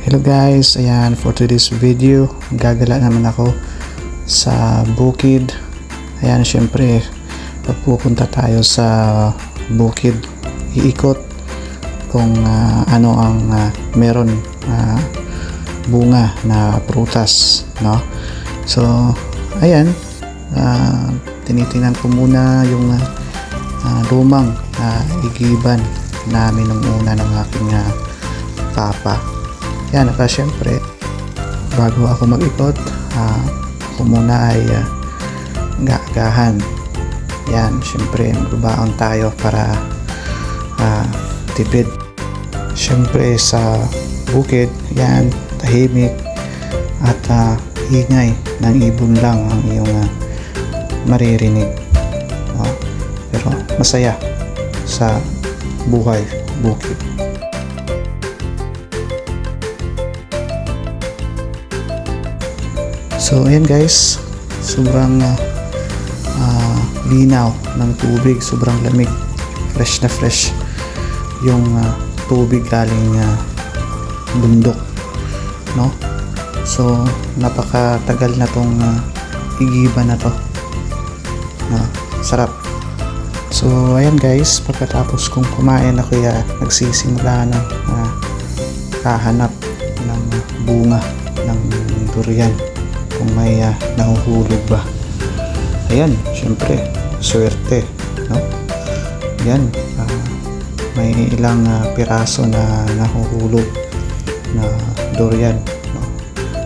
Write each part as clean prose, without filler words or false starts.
Hello guys, ayan, for today's video gagala naman ako sa bukid. Ayan, syempre pupunta tayo sa bukid, iikot kung ano ang meron bunga na prutas, no? So ayan, tinitingnan ko muna yung lumang igiban namin nung una ng aking papa. Yan, syempre bago ako mag-ikot, ako muna ay gaagahan. Yan, syempre magbabaon tayo para tipid. Syempre sa bukid, yan, tahimik at ingay ng ibon lang ang iyong maririnig. Pero masaya sa buhay bukid. So ayan guys, sobrang linaw ng tubig, sobrang lamig, fresh na fresh yung tubig galing bundok, no? So napakatagal na tong igiban na to, no? Sarap. So ayan guys, pagkatapos kong kumain ako, nagsisimula na kahanap ng bunga ng durian, kung may nahuhulog ba. Ayan, syempre swerte, no? Yan, may ilang piraso na nahuhulog na durian, no?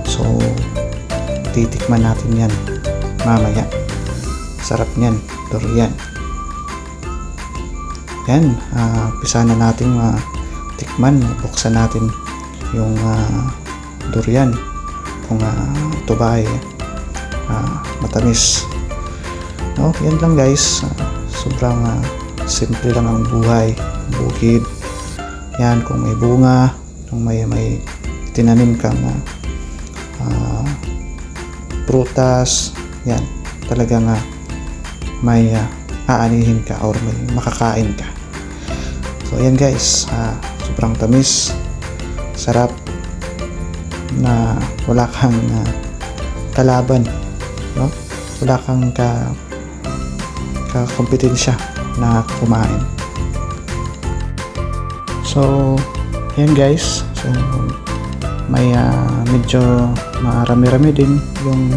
So titikman natin yan mamaya. Sarap niyan, durian. Yan, pisa na natin tikman, buksan natin yung durian kung ito ba ay matamis, no? Yan lang guys, sobrang simple lang ang buhay bukid. Yan, kung may bunga, kung may tinanim kang prutas, yan, talagang may aanihin ka or may makakain ka. So ayan guys, sobrang tamis, sarap, na wala kang kalaban, no? Wala kang kompetensya na kumain. So ayan guys, so may medyo marami-rami din yung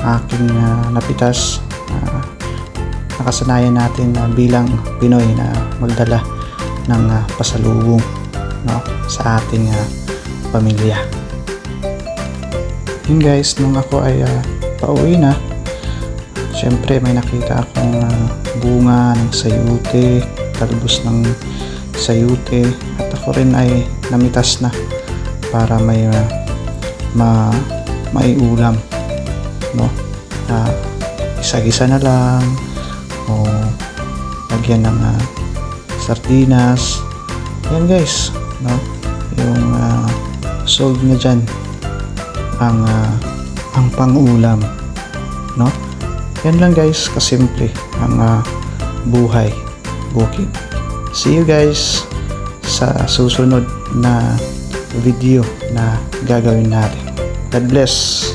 aking napitas. Nakasanayan natin bilang Pinoy na magdala ng pasalubong, no, sa ating pamilya. Yun guys, nung ako ay pauwi na, syempre may nakita akong bunga ng sayute, talbos ng sayute, at ako rin ay namitas na para may maiulam, no? Isa-gisa na lang o lagyan ng sardinas. Yan guys, no? Yung solve na dyan ang pang-ulam, no? Yan lang guys, kasimple ang buhay bukid. See you guys sa susunod na video na gagawin natin. God bless.